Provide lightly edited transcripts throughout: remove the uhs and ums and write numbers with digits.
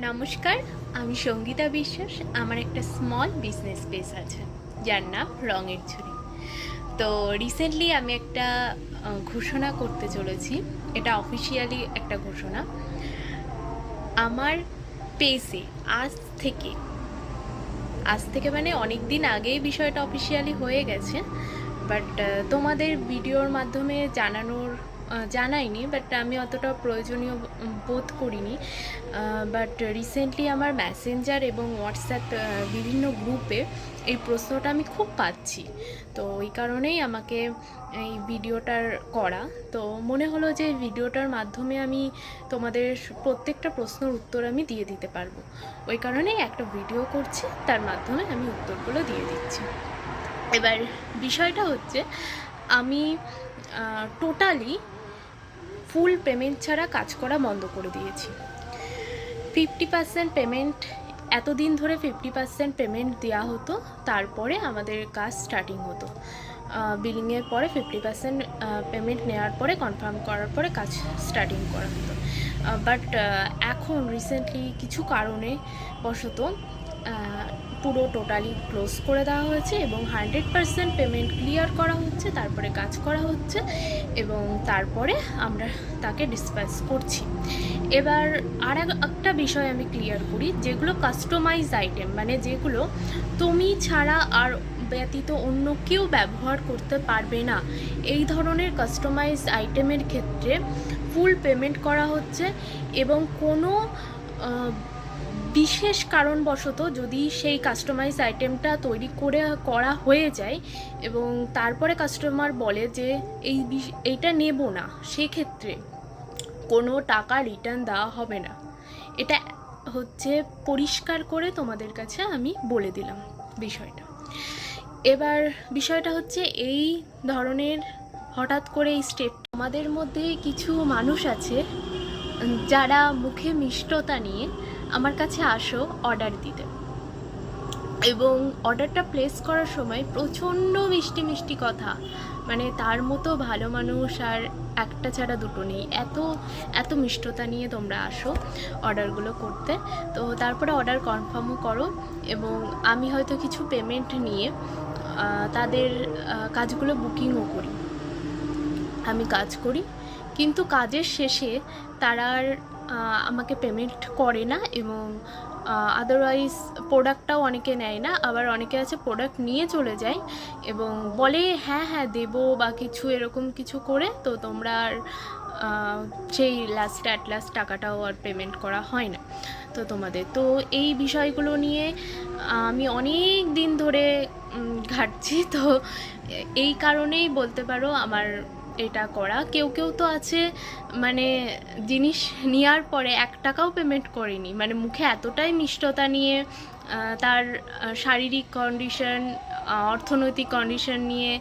নমস্কার, আমি সঙ্গীতা বিশ্বাস। আমার একটা স্মল বিজনেস পেজ আছে যার নাম রঙের ঝুড়ি। তো রিসেন্টলি আমি একটা ঘোষণা করতে চলেছি। এটা অফিসিয়ালি একটা ঘোষণা। আমার পেজে আজ থেকে মানে অনেক দিন আগেই বিষয়টা অফিসিয়ালি হয়ে গেছে, বাট তোমাদের ভিডিওর মাধ্যমে জানাইনি, বাট আমি অতটা প্রয়োজনীয় বোধ করিনি। বাট রিসেন্টলি আমার মেসেঞ্জার এবং হোয়াটসঅ্যাপ বিভিন্ন গ্রুপে এই প্রশ্নটা আমি খুব পাচ্ছি। তো ওই কারণেই আমাকে এই ভিডিওটার করা। তো মনে হলো যে ভিডিওটার মাধ্যমে আমি তোমাদের প্রত্যেকটা প্রশ্নের উত্তর আমি দিয়ে দিতে পারবো। ওই কারণেই একটা ভিডিও করছি, তার মাধ্যমে আমি উত্তরগুলো দিয়ে দিচ্ছি। এবার বিষয়টা হচ্ছে, আমি টোটালি ফুল পেমেন্ট ছাড়া কাজ করা বন্ধ করে দিয়েছি। 50% পেমেন্ট, এতদিন ধরে 50% পেমেন্ট দেওয়া হতো, তারপরে আমাদের কাজ স্টার্টিং হতো। বিলিংয়ের পরে 50% পেমেন্ট নেওয়ার পরে কনফার্ম করার পরে কাজ স্টার্টিং করা হতো। বাট এখন রিসেন্টলি কিছু কারণে বশত পুরো টোটালি ক্লোজ করে দেওয়া হয়েছে এবং 100% পেমেন্ট ক্লিয়ার করা হচ্ছে, তারপরে কাজ করা হচ্ছে এবং তারপরে আমরা তাকে ডিসপ্যাচ করছি। এবার আর একটা বিষয় আমি ক্লিয়ার করি, যেগুলো কাস্টমাইজ আইটেম, মানে যেগুলো তুমি ছাড়া আর ব্যতীত অন্য কেউ ব্যবহার করতে পারবে না, এই ধরনের কাস্টমাইজ আইটেমের ক্ষেত্রে ফুল পেমেন্ট করা হচ্ছে। এবং কোনো বিশেষ কারণবশত যদি সেই কাস্টমাইজ আইটেমটা করা হয়ে যায় এবং তারপরে কাস্টমার বলে যে এইটা নেব না, সেক্ষেত্রে কোনো টাকা রিটার্ন দেওয়া হবে না। এটা হচ্ছে পরিষ্কার করে তোমাদের কাছে আমি বলে দিলাম বিষয়টা। এবার বিষয়টা হচ্ছে, এই ধরনের হঠাৎ করে এই স্টেপ, আমাদের মধ্যে কিছু মানুষ আছে যারা মুখে মিষ্টতা নিয়ে আমার কাছে আসো অর্ডার দিতে, এবং অর্ডারটা প্লেস করার সময় প্রচণ্ড মিষ্টি মিষ্টি কথা, মানে তার মতো ভালো মানুষ আর একটা ছাড়া দুটো নেই। এত মিষ্টতা নিয়ে তোমরা আসো অর্ডারগুলো করতে। তো তারপরে অর্ডার কনফার্মও করো এবং আমি হয়তো কিছু পেমেন্ট নিয়ে তাদের কাজগুলো বুকিংও করি, আমি কাজ করি, কিন্তু কাজের শেষে তারা আর আমাকে পেমেন্ট করে না এবং আদারওয়াইজ প্রোডাক্টটাও অনেকে নেয় না। আবার অনেকে আছে প্রোডাক্ট নিয়ে চলে যায় এবং বলে হ্যাঁ দেবো বা কিছু এরকম কিছু করে, তো তোমরা আর সেই অ্যাট লাস্ট টাকাটাও আর পেমেন্ট করা হয় না তো তোমাদের। তো এই বিষয়গুলো নিয়ে আমি অনেক দিন ধরে ঘাটছি। তো এই কারণেই বলতে পারো আমার এটা করা। কেউ তো আছে মানে জিনিস নেওয়ার পরে 1 টাকাও পেমেন্ট করেনি, মানে মুখে এতটাই মিষ্টতা নিয়ে তার শারীরিক কন্ডিশন, অর্থনৈতিক কন্ডিশন নিয়ে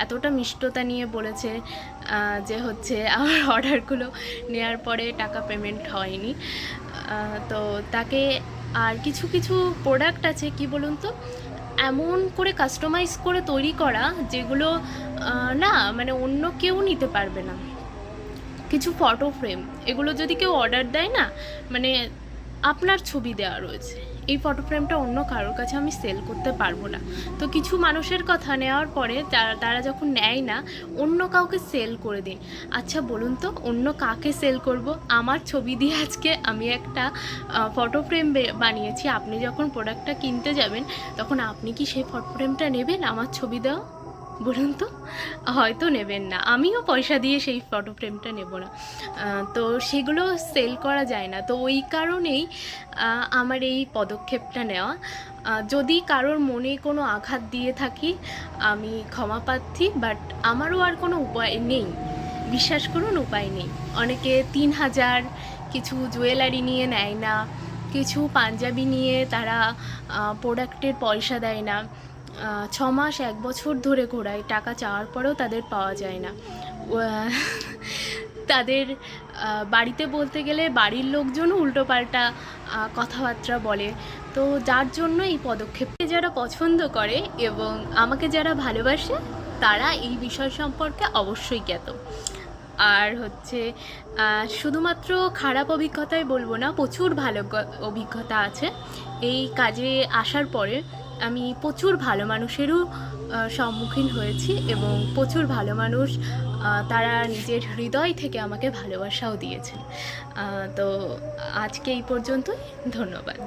এতটা মিষ্টতা নিয়ে বলেছে যে হচ্ছে আমার অর্ডারগুলো নেওয়ার পরে টাকা পেমেন্ট হয়নি। তো তাকে আর কিছু প্রোডাক্ট আছে, কি বলুন তো, এমন করে কাস্টমাইজ করে তৈরি করা যেগুলো না মানে অন্য কেউ নিতে পারবে না। কিছু ফটো ফ্রেম, এগুলো যদি কেউ অর্ডার দেয় না, মানে আপনার ছবি দেওয়া রয়েছে, এই ফটো ফ্রেমটা অন্য কারোর কাছে আমি সেল করতে পারবো না। তো কিছু মানুষের কথা নেওয়ার পরে তারা যখন নেয় না, অন্য কাউকে সেল করে দিন। আচ্ছা বলুন তো, অন্য কাকে সেল করব? আমার ছবি দিয়ে আজকে আমি একটা ফটো ফ্রেম বানিয়েছি, আপনি যখন প্রোডাক্টটা কিনতে যাবেন তখন আপনি কি সেই ফটো ফ্রেমটা নেবেন আমার ছবি দেওয়া? বলুন তো, হয়তো নেবেন না। আমিও পয়সা দিয়ে সেই ফটো ফ্রেমটা নেব না। তো সেগুলো সেল করা যায় না। তো ওই কারণেই আমার এই পদক্ষেপটা নেওয়া। যদি কারোর মনে কোনো আঘাত দিয়ে থাকি আমি ক্ষমা প্রার্থী, বাট আমারও আর কোনো উপায় নেই, বিশ্বাস করুন উপায় নেই। অনেকে 3000 কিছু জুয়েলারি নিয়ে নেয় না, কিছু পাঞ্জাবি নিয়ে তারা প্রোডাক্টের পয়সা দেয় না, 6 মাস 1 বছর ধরে ঘোরায়, টাকা চাওয়ার পরেও তাদের পাওয়া যায় না। তাদের বাড়িতে বলতে গেলে বাড়ির লোকজনও উল্টোপাল্টা কথাবার্তা বলে। তো যার জন্য এই পদক্ষেপে যারা পছন্দ করে এবং আমাকে যারা ভালোবাসে তারা এই বিষয় সম্পর্কে অবশ্যই জ্ঞাত। আর হচ্ছে শুধুমাত্র খারাপ অভিজ্ঞতাই বলবো না, প্রচুর ভালো অভিজ্ঞতা আছে। এই কাজে আসার পরে আমি প্রচুর ভালো মানুষেরও সম্মুখীন হয়েছি, এবং প্রচুর ভালো মানুষ তারা নিজের হৃদয় থেকে আমাকে ভালোবাসাও দিয়েছেন। তো আজকে এই পর্যন্তই, ধন্যবাদ।